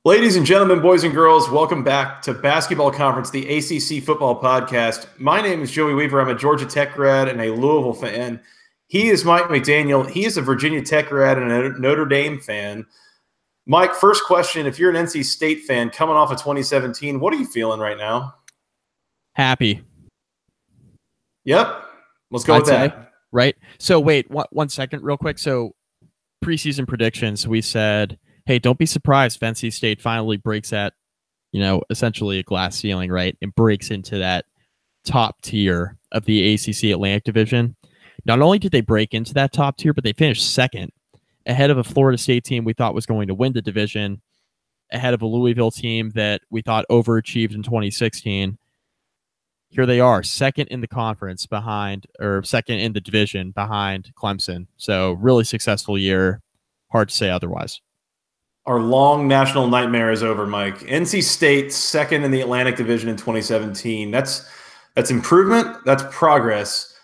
Ladies and gentlemen, boys and girls, welcome back to Basketball Conference, the ACC football podcast. My name is Joey Weaver. I'm a Georgia Tech grad and a Louisville fan. He is Mike McDaniel. He is a Virginia Tech grad and a Notre Dame fan. Mike, first question, if you're an NC State fan coming off of 2017, what are you feeling right now? Happy. Yep. Let's go with that. Right. So wait, one second real quick. So preseason predictions, we said, hey, don't be surprised if NC State finally breaks that, essentially a glass ceiling, right? And breaks into that top tier of the ACC Atlantic Division. Not only did they break into that top tier, but they finished second, ahead of a Florida State team we thought was going to win the division, ahead of a Louisville team that we thought overachieved in 2016. Here they are, second in the conference second in the division behind Clemson. So really successful year. Hard to say otherwise. Our long national nightmare is over, Mike. NC State, second in the Atlantic Division in 2017. That's improvement. That's progress.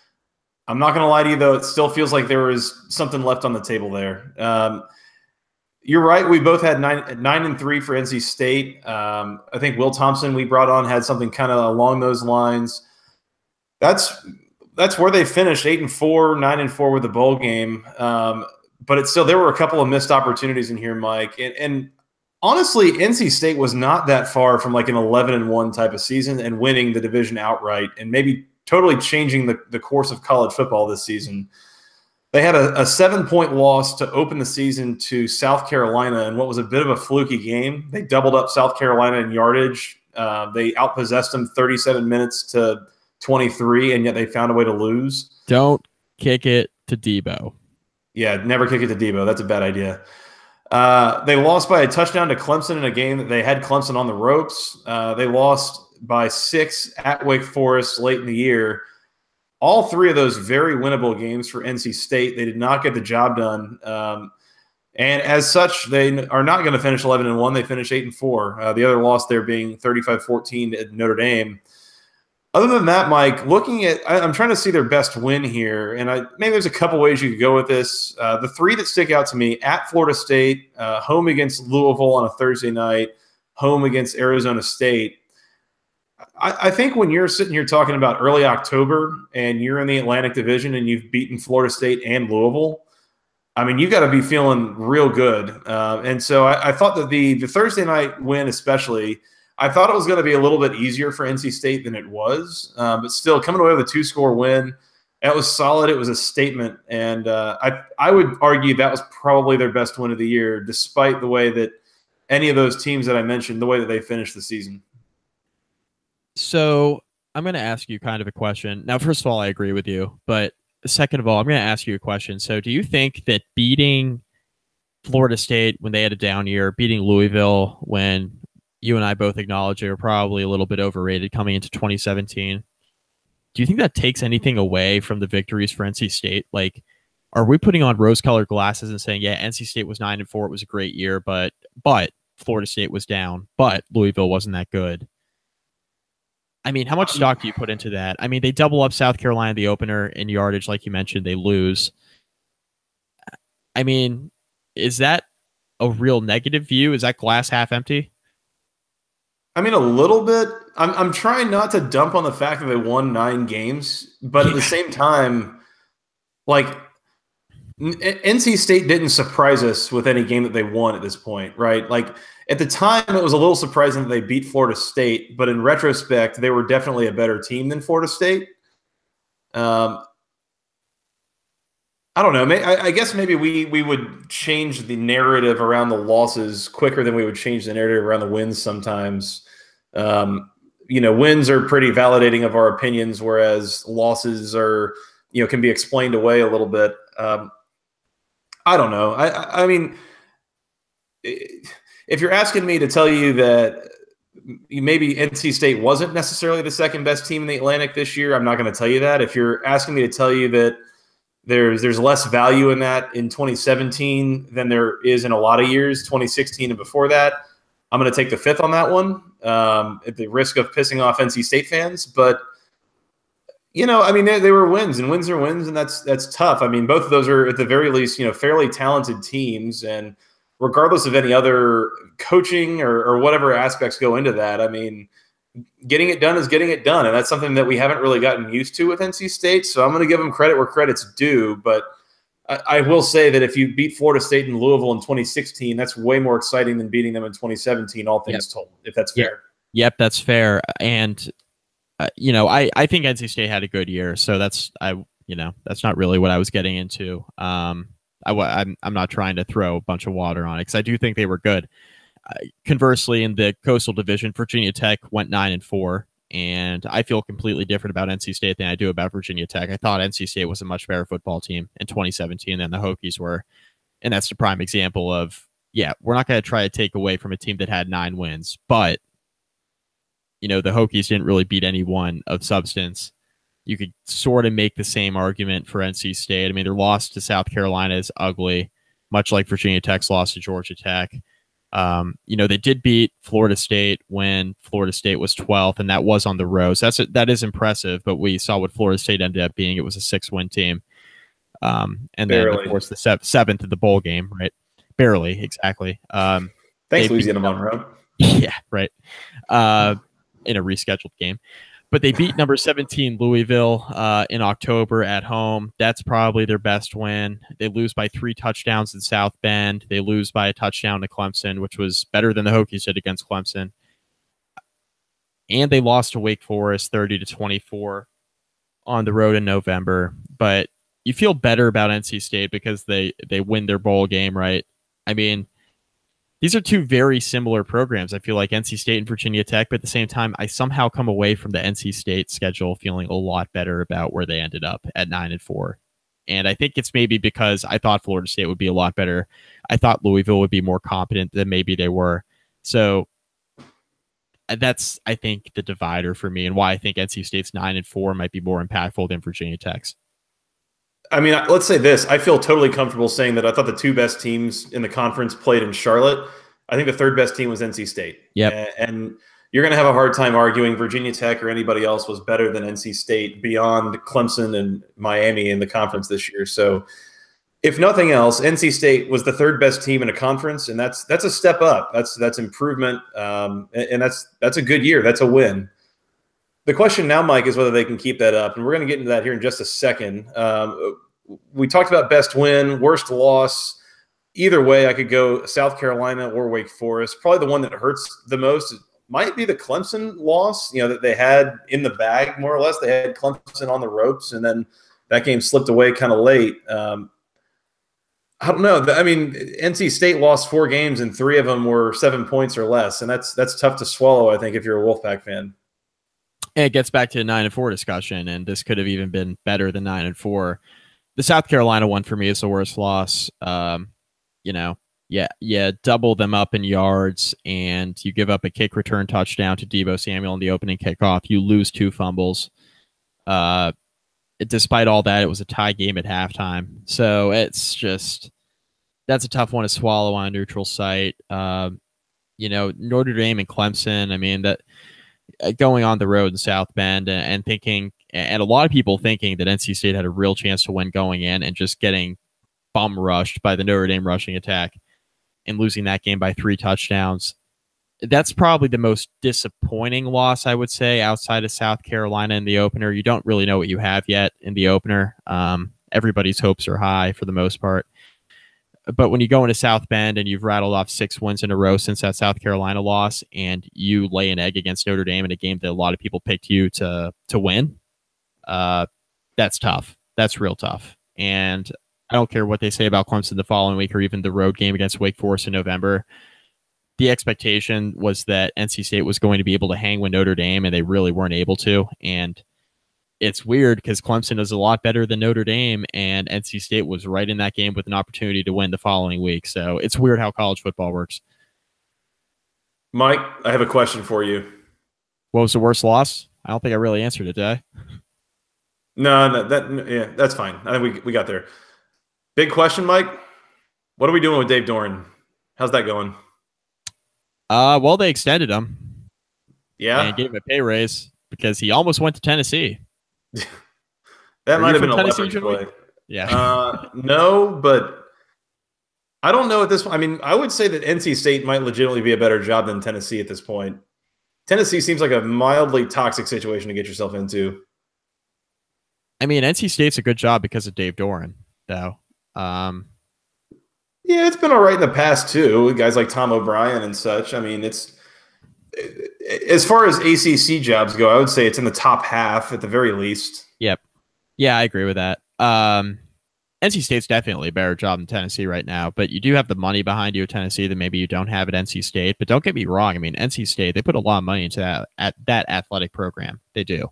I'm not going to lie to you, though. It still feels like there was something left on the table there. You're right. We both had 9-3 for NC State. I think Will Thompson we brought on had something kind of along those lines. That's where they finished 8-4, 9-4 with the bowl game. But it's still, there were a couple of missed opportunities in here, Mike. And honestly, NC State was not that far from like an 11-1 type of season and winning the division outright and maybe totally changing the course of college football this season. They had a 7-point loss to open the season to South Carolina in what was a bit of a fluky game. They doubled up South Carolina in yardage. They outpossessed them 37 minutes to 23, and yet they found a way to lose. Don't kick it to Debo. Yeah, never kick it to Debo. That's a bad idea. They lost by a touchdown to Clemson in a game that they had Clemson on the ropes. They lost by 6 at Wake Forest late in the year. All three of those very winnable games for NC State. They did not get the job done. And as such, they are not going to finish 11-1. They finished 8-4. The other loss there being 35-14 at Notre Dame. Other than that, Mike, I'm trying to see their best win here, and maybe there's a couple ways you could go with this. The three that stick out to me: at Florida State, home against Louisville on a Thursday night, home against Arizona State. I think when you're sitting here talking about early October and you're in the Atlantic Division and you've beaten Florida State and Louisville, I mean, you got to be feeling real good. And so I thought that the Thursday night win especially – I thought it was going to be a little bit easier for NC State than it was, but still coming away with a 2-score win, that was solid. It was a statement, and I would argue that was probably their best win of the year, despite the way that any of those teams that I mentioned, the way that they finished the season. So I'm going to ask you kind of a question. Now, first of all, I agree with you, but second of all, I'm going to ask you a question. So do you think that beating Florida State when they had a down year, beating Louisville when you and I both acknowledge they were probably a little bit overrated coming into 2017. Do you think that takes anything away from the victories for NC State? Like, are we putting on rose-colored glasses and saying, yeah, NC State was 9-4, it was a great year, but Florida State was down, but Louisville wasn't that good? I mean, how much stock do you put into that? I mean, they double up South Carolina, the opener, in yardage, like you mentioned, they lose. I mean, is that a real negative view? Is that glass half empty? I mean, a little bit. I'm trying not to dump on the fact that they won 9 games, but at the same time, like, NC State didn't surprise us with any game that they won at this point, right? Like, at the time, it was a little surprising that they beat Florida State, but in retrospect, they were definitely a better team than Florida State. I don't know. I guess maybe we would change the narrative around the losses quicker than we would change the narrative around the wins sometimes. Wins are pretty validating of our opinions, whereas losses are, can be explained away a little bit. I don't know. I mean, if you're asking me to tell you that maybe NC State wasn't necessarily the second best team in the Atlantic this year, I'm not going to tell you that. If you're asking me to tell you that there's less value in that in 2017 than there is in a lot of years, 2016 and before that, I'm going to take the fifth on that one at the risk of pissing off NC State fans. But, I mean, they were wins, and wins are wins, and that's tough. I mean, both of those are, at the very least, fairly talented teams. And regardless of any other coaching or whatever aspects go into that, I mean, getting it done is getting it done. And that's something that we haven't really gotten used to with NC State. So I'm going to give them credit where credit's due. But I will say that if you beat Florida State and Louisville in 2016, that's way more exciting than beating them in 2017, all things told, if that's fair. Yep, that's fair. And, I think NC State had a good year. So that's not really what I was getting into. I'm not trying to throw a bunch of water on it because I do think they were good. Conversely, in the Coastal Division, Virginia Tech went 9-4, and I feel completely different about NC State than I do about Virginia Tech. I thought NC State was a much better football team in 2017 than the Hokies were, and that's the prime example of, we're not going to try to take away from a team that had 9 wins, but the Hokies didn't really beat anyone of substance. You could sort of make the same argument for NC State. I mean, their loss to South Carolina is ugly, much like Virginia Tech's loss to Georgia Tech. They did beat Florida State when Florida State was 12th, and that was on the road. So that is impressive, but we saw what Florida State ended up being. It was a 6-win team. And then, of course, the 7th of the bowl game, right? Barely, exactly. Thanks, Louisiana Monroe. Yeah, right. In a rescheduled game. But they beat number 17 Louisville in October at home. That's probably their best win. They lose by 3 touchdowns in South Bend. They lose by a touchdown to Clemson, which was better than the Hokies did against Clemson. And they lost to Wake Forest 30-24 on the road in November. But you feel better about NC State because they win their bowl game, right? I mean, these are 2 very similar programs. I feel like NC State and Virginia Tech, but at the same time, I somehow come away from the NC State schedule feeling a lot better about where they ended up at 9-4. And I think it's maybe because I thought Florida State would be a lot better. I thought Louisville would be more competent than maybe they were. So that's, I think, the divider for me and why I think NC State's 9-4 might be more impactful than Virginia Tech's. I mean, let's say this. I feel totally comfortable saying that I thought the 2 best teams in the conference played in Charlotte. I think the 3rd best team was NC State. Yep. And you're going to have a hard time arguing Virginia Tech or anybody else was better than NC State beyond Clemson and Miami in the conference this year. So if nothing else, NC State was the 3rd best team in a conference, and that's a step up. That's improvement, and that's a good year. That's a win. The question now, Mike, is whether they can keep that up, and we're going to get into that here in just a second. We talked about best win, worst loss. Either way, I could go South Carolina or Wake Forest. Probably the one that hurts the most might be the Clemson loss, that they had in the bag, more or less. They had Clemson on the ropes, and then that game slipped away kind of late. I don't know. I mean, NC State lost 4 games, and 3 of them were 7 points or less, and that's tough to swallow, I think, if you're a Wolfpack fan. And it gets back to the 9-4 discussion, and this could have even been better than 9-4. The South Carolina one for me is the worst loss. Double them up in yards, and you give up a kick return touchdown to Deebo Samuel in the opening kickoff. You lose 2 fumbles. Despite all that, it was a tie game at halftime. So that's a tough one to swallow on a neutral site. Notre Dame and Clemson. I mean, that going on the road in South Bend and thinking, and a lot of people thinking that NC State had a real chance to win going in, and just getting bum rushed by the Notre Dame rushing attack and losing that game by 3 touchdowns. That's probably the most disappointing loss, I would say, outside of South Carolina in the opener. You don't really know what you have yet in the opener. Everybody's hopes are high for the most part. But when you go into South Bend and you've rattled off 6 wins in a row since that South Carolina loss, and you lay an egg against Notre Dame in a game that a lot of people picked you to win, that's tough. That's real tough. And I don't care what they say about Clemson the following week or even the road game against Wake Forest in November. The expectation was that NC State was going to be able to hang with Notre Dame, and they really weren't able to. And it's weird because Clemson is a lot better than Notre Dame, and NC State was right in that game with an opportunity to win the following week. So it's weird how college football works. Mike, I have a question for you. What was the worst loss? I don't think I really answered it, did I? No, that's fine. I think we got there. Big question, Mike. What are we doing with Dave Doeren? How's that going? Well, they extended him. Yeah. And gave him a pay raise because he almost went to Tennessee. That might have been a leverage play. Yeah. No, but I don't know at this point. I mean, I would say that NC State might legitimately be a better job than Tennessee at this point. Tennessee seems like a mildly toxic situation to get yourself into. I mean, NC State's a good job because of Dave Doeren, though. Yeah, it's been all right in the past too. Guys like Tom O'Brien and such. I mean, it's as far as ACC jobs go, I would say it's in the top half at the very least. Yep. Yeah, I agree with that. NC State's definitely a better job than Tennessee right now, but you do have the money behind you at Tennessee that maybe you don't have at NC State. But don't get me wrong. I mean, NC State, they put a lot of money into that athletic program. They do.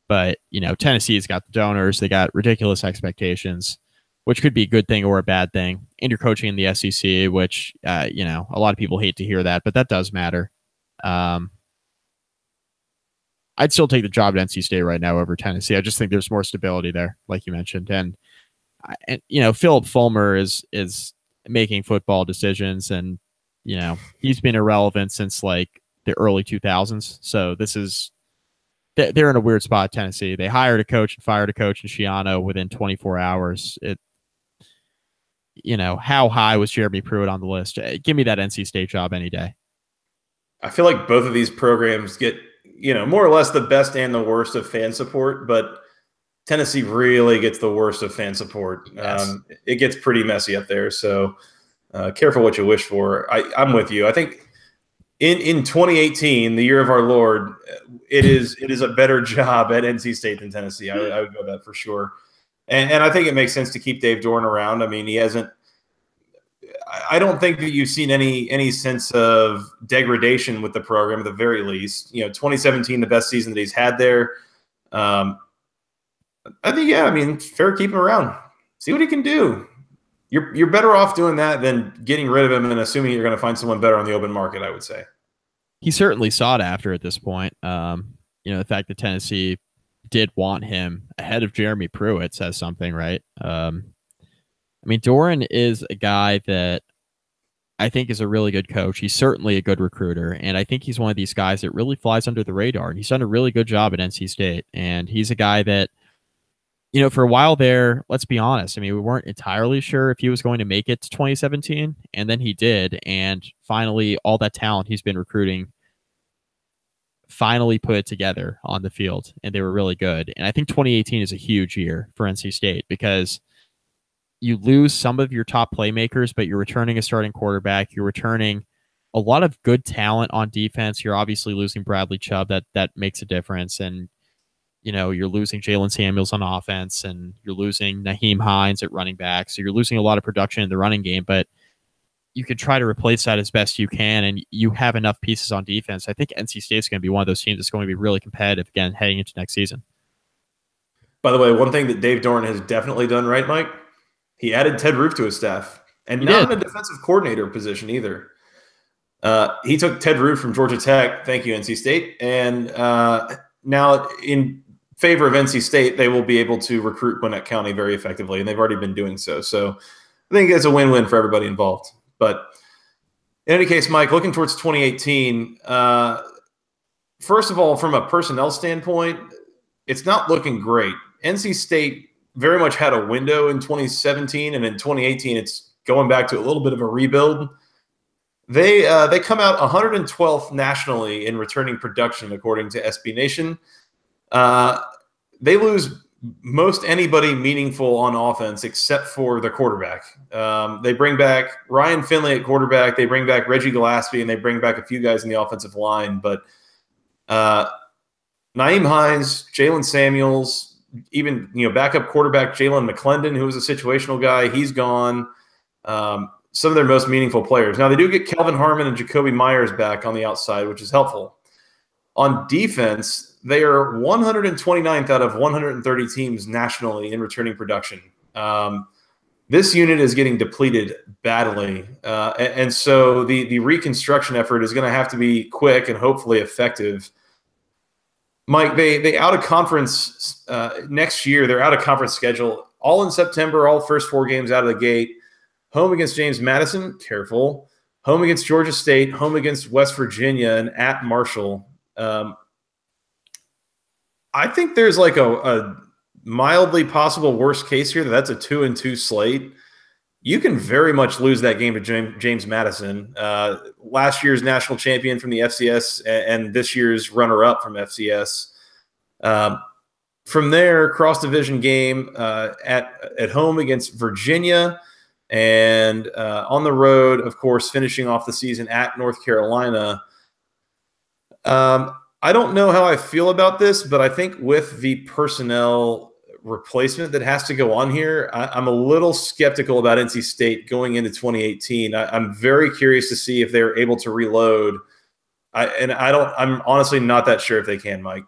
But, Tennessee's got the donors. They got ridiculous expectations, which could be a good thing or a bad thing. And you're coaching in the SEC, which, a lot of people hate to hear that, but that does matter. I'd still take the job at NC State right now over Tennessee. I just think there's more stability there, like you mentioned. And Philip Fulmer is making football decisions, and, he's been irrelevant since like the early 2000s. So they're in a weird spot, Tennessee. They hired a coach and fired a coach in Schiano within 24 hours. How high was Jeremy Pruitt on the list? Give me that NC State job any day. I feel like both of these programs get, more or less the best and the worst of fan support, but Tennessee really gets the worst of fan support. Yes. It gets pretty messy up there. So careful what you wish for. I'm with you. I think in 2018, the year of our Lord, it is a better job at NC State than Tennessee. I would go that for sure. And I think it makes sense to keep Dave Doeren around. I mean, I don't think that you've seen any sense of degradation with the program at the very least. 2017, the best season that he's had there. I think, fair to keep him around. See what he can do. You're better off doing that than getting rid of him and assuming you're going to find someone better on the open market, I would say. He certainly sought after at this point. The fact that Tennessee did want him ahead of Jeremy Pruitt says something, right? Doeren is a guy that I think is a really good coach. He's certainly a good recruiter, and I think he's one of these guys that really flies under the radar, and he's done a really good job at NC State. And he's a guy that, for a while there, let's be honest, we weren't entirely sure if he was going to make it to 2017, and then he did, and finally all that talent he's been recruiting finally put it together on the field, and they were really good. And I think 2018 is a huge year for NC State because you lose some of your top playmakers, but you're returning a starting quarterback. You're returning a lot of good talent on defense. You're obviously losing Bradley Chubb. That makes a difference. And, you're losing Jalen Samuels on offense, and you're losing Naheem Hines at running back. So you're losing a lot of production in the running game, but you can try to replace that as best you can, and you have enough pieces on defense. I think NC State's going to be one of those teams that's going to be really competitive again heading into next season. By the way, one thing that Dave Doeren has definitely done right, Mike, he added Ted Roof to his staff, and not in a defensive coordinator position either. He took Ted Roof from Georgia Tech. Thank you, NC State. And now in favor of NC State, they will be able to recruit Gwinnett County very effectively, and they've already been doing so. So I think it's a win-win for everybody involved. But in any case, Mike, looking towards 2018, first of all, from a personnel standpoint, it's not looking great. NC State very much had a window in 2017, and in 2018, it's going back to a little bit of a rebuild. They come out 112th nationally in returning production, according to SB Nation. They lose most anybody meaningful on offense except for the quarterback. They bring back Ryan Finley at quarterback. They bring back Reggie Gillespie, and they bring back a few guys in the offensive line. But Naeem Hines, Jalen Samuels, even backup quarterback Jalen McClendon, who was a situational guy, he's gone. Some of their most meaningful players. Now, they do get Kelvin Harmon and Jacoby Myers back on the outside, which is helpful. On defense, they are 129th out of 130 teams nationally in returning production. This unit is getting depleted badly. And so the reconstruction effort is going to have to be quick and hopefully effective. Mike, they out of conference next year. They're out of conference schedule all in September, all first 4 games out of the gate. Home against James Madison, careful. Home against Georgia State, home against West Virginia, and at Marshall. I think there's like a mildly possible worst case here. That's a 2-2 slate. you can very much lose that game to James Madison, last year's national champion from the FCS and this year's runner-up from FCS. From there, cross-division game at home against Virginia, and on the road, of course, finishing off the season at North Carolina. I don't know how I feel about this, but I think with the personnel replacement that has to go on here, I'm a little skeptical about NC State going into 2018. I'm very curious to see if they're able to reload. I'm honestly not that sure if they can, Mike.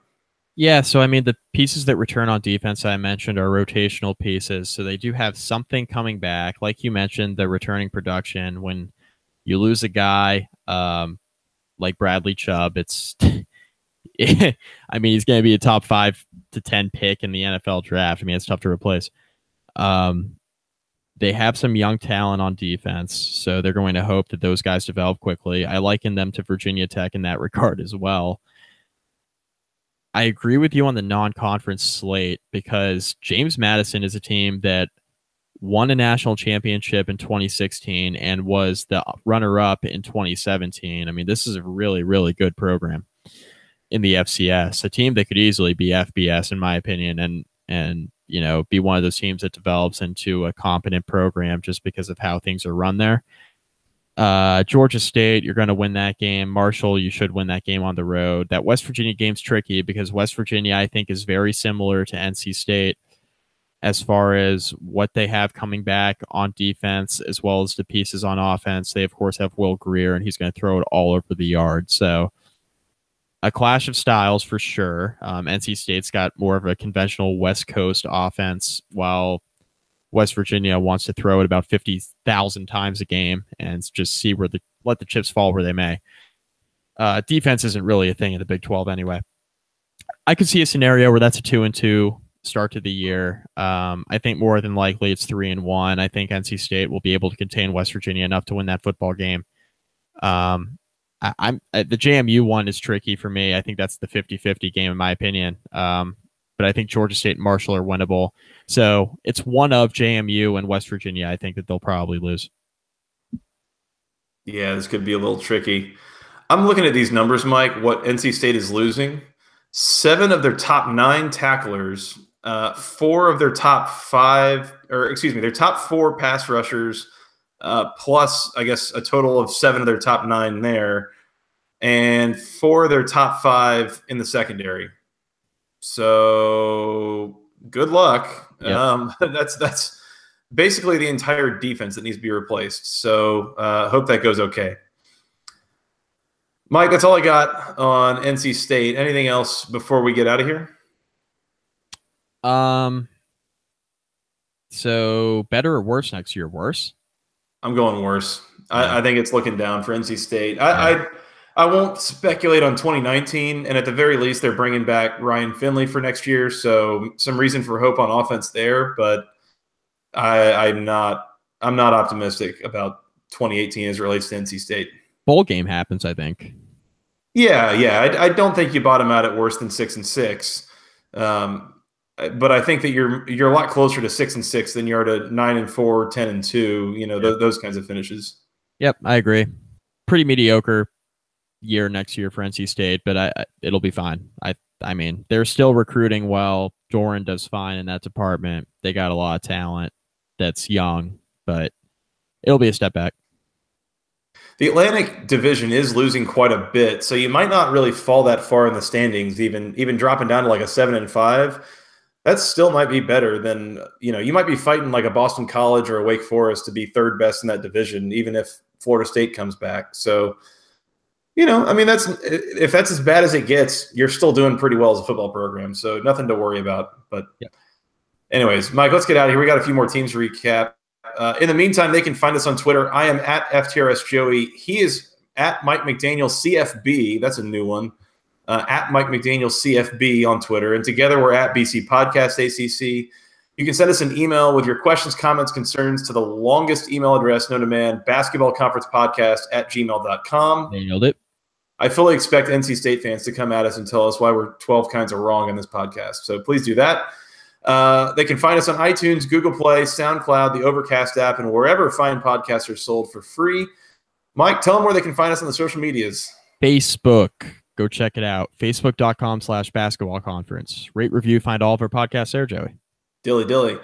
Yeah, so I mean, the pieces that return on defense I mentioned are rotational pieces, so they do have something coming back. Like you mentioned, the returning production. When you lose a guy like Bradley Chubb, it's I mean, he's going to be a top 5 to 10 pick in the NFL draft. I mean, it's tough to replace. They have some young talent on defense, so they're going to hope that those guys develop quickly. I liken them to Virginia Tech in that regard as well. I agree with you on the non-conference slate because James Madison is a team that won a national championship in 2016 and was the runner-up in 2017. I mean, this is a really, really good program in the FCS, a team that could easily be FBS, in my opinion, and you know, be one of those teams that develops into a competent program just because of how things are run there. Georgia State, you're going to win that game. Marshall, you should win that game on the road. That West Virginia game's tricky because West Virginia, I think, is very similar to NC State as far as what they have coming back on defense as well as the pieces on offense. They, of course, have Will Greer, and he's going to throw it all over the yard. So a clash of styles for sure. NC State's got more of a conventional West Coast offense, while West Virginia wants to throw it about 50,000 times a game and just see where let the chips fall where they may. Defense isn't really a thing in the Big 12 anyway. I could see a scenario where that's a 2-2 start to the year. I think more than likely it's 3-1. I think NC State will be able to contain West Virginia enough to win that football game. The JMU one is tricky for me. I think that's the 50-50 game in my opinion. But I think Georgia State and Marshall are winnable. So it's one of JMU and West Virginia. I think that they'll probably lose. Yeah, this could be a little tricky. I'm looking at these numbers, Mike, what NC State is losing. 7 of their top 9 tacklers, 4 of their top 5, or excuse me, their top 4 pass rushers, plus, I guess, a total of 7 of their top 9 there, and 4 of their top 5 in the secondary. So good luck. Yep. That's basically the entire defense that needs to be replaced. So hope that goes okay. Mike, that's all I got on NC State. Anything else before we get out of here? So better or worse next year? Worse? I'm going worse. Yeah. I think it's looking down for NC State. I won't speculate on 2019, and at the very least, they're bringing back Ryan Finley for next year, so some reason for hope on offense there. But I'm not optimistic about 2018 as it relates to NC State. Bowl game happens, I think. Yeah. I don't think you bottom out at worse than 6-6, but I think that you're a lot closer to 6-6 than you are to 9-4, 10-2. You know, those kinds of finishes. Yep, I agree. Pretty mediocre year next year for NC State, but it'll be fine. I mean, they're still recruiting well. Doeren does fine in that department. They got a lot of talent that's young, but it'll be a step back. The Atlantic Division is losing quite a bit, so you might not really fall that far in the standings, even dropping down to like a 7-5. That still might be better than, you might be fighting like a Boston College or a Wake Forest to be third best in that division, even if Florida State comes back. So, I mean, if that's as bad as it gets, you're still doing pretty well as a football program. So nothing to worry about. But anyways, Mike, let's get out of here. We got a few more teams to recap. In the meantime, they can find us on Twitter. I am at FTRSJoey. He is at Mike McDaniel CFB. That's a new one. At Mike McDaniel CFB on Twitter. And together we're at BC Podcast ACC. You can send us an email with your questions, comments, concerns to the longest email address known to man, basketballconferencepodcast@gmail.com. Nailed it. I fully expect NC State fans to come at us and tell us why we're 12 kinds of wrong on this podcast. So please do that. They can find us on iTunes, Google Play, SoundCloud, the Overcast app, and wherever fine podcasts are sold for free. Mike, tell them where they can find us on the social medias. Facebook. Go check it out. Facebook.com/basketball conference. Rate, review, find all of our podcasts there, Joey. Dilly.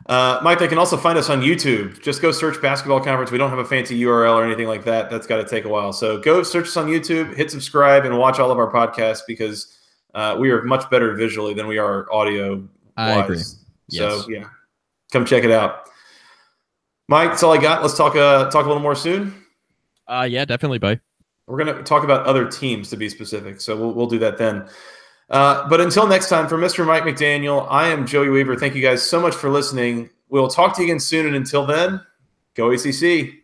Mike, they can also find us on YouTube. Just go search Basketball Conference. We don't have a fancy URL or anything like that. That's got to take a while. So go search us on YouTube, hit subscribe, and watch all of our podcasts because we are much better visually than we are audio-wise. I agree. So, yeah, come check it out. Mike, that's all I got. Let's talk a little more soon. Yeah, definitely, bye. We're going to talk about other teams, to be specific, so we'll do that then. But until next time, for Mr. Mike McDaniel, I am Joey Weaver. Thank you guys so much for listening. We'll talk to you again soon, and until then, go ACC.